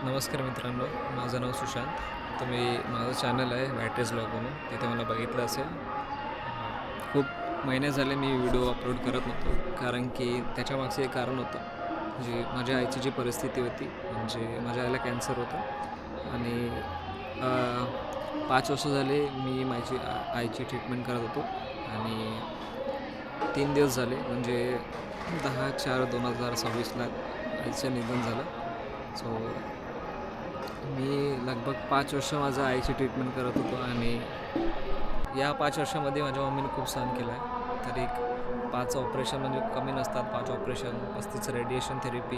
नमस्कार मित्रांनो, माझं नाव सुशांत. तुम्ही माझं चॅनल आहे व्हायटेज ब्लॉग म्हणून, तिथे मला बघितलं असेल. खूप महिने झाले मी व्हिडिओ अपलोड करत नव्हतो, कारण की त्याच्यामागचं एक कारण होतं. माझ्या आईची जी परिस्थिती होती, म्हणजे माझ्या आईला कॅन्सर होतं आणि 5 वर्ष झाले मी माझी आईची ट्रीटमेंट करत होतो आणि 3 दिवस झाले, म्हणजे 10/4/2026ला आईचं निधन झालं. सो मी लगभग 5 वर्ष माझं आईची ट्रीटमेंट करत होतो आणि या 5 वर्षामध्ये माझ्या मम्मीने खूप सहन केलं आहे. तरी 5 ऑपरेशन म्हणजे कमी नसतात. 5 ऑपरेशन, 35 रेडिएशन थेरपी,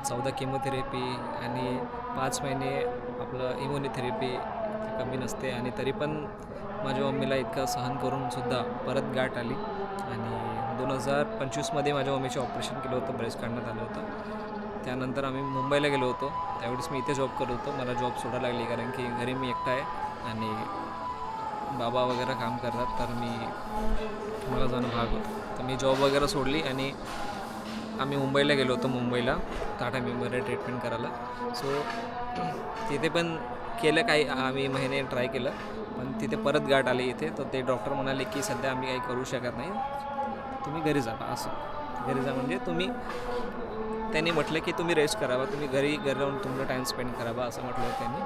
14 केमोथेरपी आणि 5 महिने आपलं इम्युनोथेरपी कमी नसते. आणि तरी पण माझ्या मम्मीला इतकं सहन करूनसुद्धा परत गाठ आली आणि 2025मध्ये माझ्या मम्मीचे ऑपरेशन केलं होतं, ब्रेस्ट काढण्यात आलं होतं. त्यानंतर आम्ही मुंबईला गेलो होतो. त्यावेळेस मी इथे जॉब करत होतो. मला जॉब सोडायला लागली, कारण की घरी मी एकटा आहे आणि बाबा वगैरे काम करतात, तर मला जाणं भाग होतं. तर मी जॉब वगैरे सोडली आणि आम्ही मुंबईला गेलो होतो. मुंबईला टाटा मेमोरियल ट्रीटमेंट करायला. सो तिथे पण केलं काही, आम्ही महिने ट्राय केलं, पण तिथे परत गाठ आली इथे. तर ते डॉक्टर म्हणाले की सध्या आम्ही काही करू शकत नाही, तुम्ही घरी जा. असं घरी जा म्हणजे त्यांनी म्हटलं की तुम्ही रेस्ट करावा, तुम्ही घरी राहून तुमचा टाईम स्पेंड करावा, असं म्हटलं त्यांनी.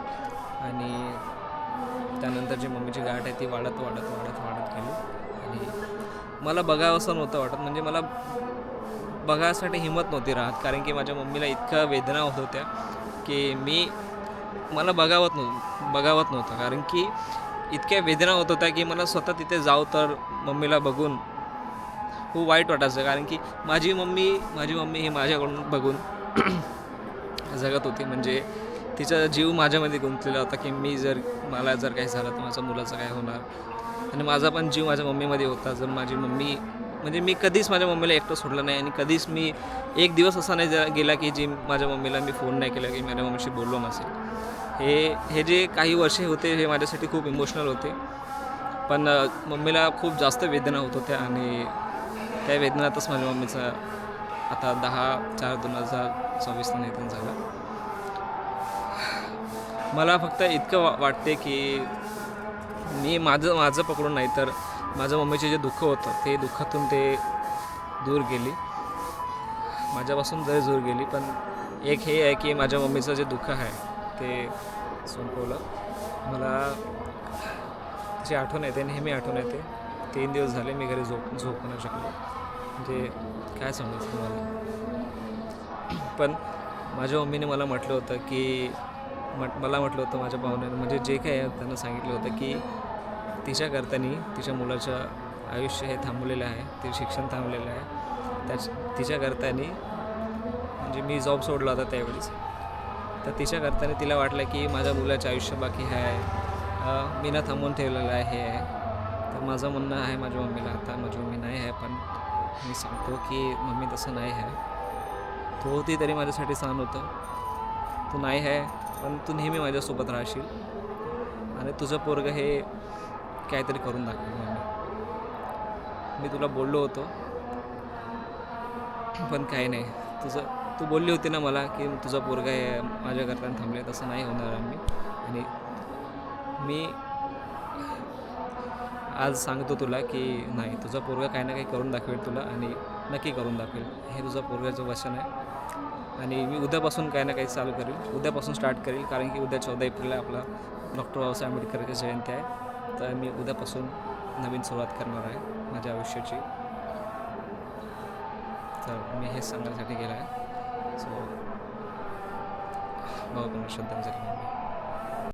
आणि त्यानंतर जी मम्मीची गाठ आहे ती वाढत गेली आणि मला बघावंसं नव्हतं वाटत, म्हणजे मला बघायसाठी हिंमत नव्हती राहत, कारण की माझ्या मम्मीला इतक्या वेदना होत होत्या की मला बघावत नव्हतं, कारण की इतक्या वेदना होत होत्या की मला स्वतः तिथे जाऊ तर मम्मीला बघून खूप वाईट वाटायचं, कारण की माझी मम्मी ही माझ्याकडून बघून जगत होती. म्हणजे तिचा जीव माझ्यामध्ये गुंतलेला होता की मला जर काही झालं तर माझ्या मुलाचं काय होणार. आणि माझा पण जीव माझ्या मम्मीमध्ये होता. जर माझी मम्मी, म्हणजे मी कधीच माझ्या मम्मीला एकटं सोडलं नाही आणि कधीच मी एक दिवस असा नाही गेला की माझ्या मम्मीला मी फोन नाही केला, की माझ्या मम्मीशी बोललो नसेल. हे जे काही वर्षे होते हे माझ्यासाठी खूप इमोशनल होते, पण मम्मीला खूप जास्त वेदना होत होत्या आणि त्या वेदनातच माझ्या मम्मीचा आता 10/4/2024ला निधन झालं. मला फक्त इतकं वाटते की मी माझं पकडून नाही, तर माझ्या मम्मीचे जे दुःख होतं ते दुःखातून ते दूर गेली, माझ्यापासून जरी दूर गेली, पण एक हे आहे की माझ्या मम्मीचं जे दुःख आहे ते संपवलं. मला तिची आठवण येते, नेहमी आठवण येते. 3 दिवस झाले मी घरी झोपू नाही शकलो, म्हणजे काय सांगायचं तुम्हाला. पण माझ्या मम्मीने मला म्हटलं होतं की मला म्हटलं होतं माझ्या भावनेनं, म्हणजे जे काही आहे त्यांना सांगितलं होतं की तिच्याकरतानी तिच्या मुलाचं आयुष्य हे थांबलेलं आहे, ते शिक्षण थांबलेलं आहे. तिच्याकरतानी, म्हणजे मी जॉब सोडला होता त्यावेळेस, तर तिच्याकरतानी तिला वाटलं की माझ्या मुलाचं आयुष्य बाकी आहे, मी ना थांबवून ठेवलेलं आहे हे आहे. तर माझं म्हणणं आहे माझ्या मम्मीला, आता माझी मम्मी नाही आहे, पण मी सांगतो की मम्मी तसं नाही आहे. तू होती तरी माझ्यासाठी सहन होतं, तू नाही आहे पण तू नेहमी माझ्यासोबत राहशील आणि तुझं पोरगं हे काहीतरी करून दाखवेल. मी तुला बोललो होतो, पण काही नाही. तू बोलली होती ना मला की तुझा पोरगा हे माझ्याकरता थांबले, तसं नाही होणार आम्ही. आणि मी आज सांगतो तुला की नाही, तुझा पोरगा काही ना काही करून दाखवेल तुला, आणि नक्की करून दाखवेल. हे तुझं पोरगाचं वचन आहे. आणि मी उद्यापासून काही ना काही चालू करेल, उद्यापासून स्टार्ट करेल, कारण की उद्या 14 एप्रिलला आपला डॉक्टर बाबासाहेब आंबेडकरची जयंती आहे. तर मी उद्यापासून नवीन सुरुवात करणार आहे माझ्या आयुष्याची. तर मी हेच सांगण्यासाठी गेला आहे. सो बाबांना श्रद्धांजली.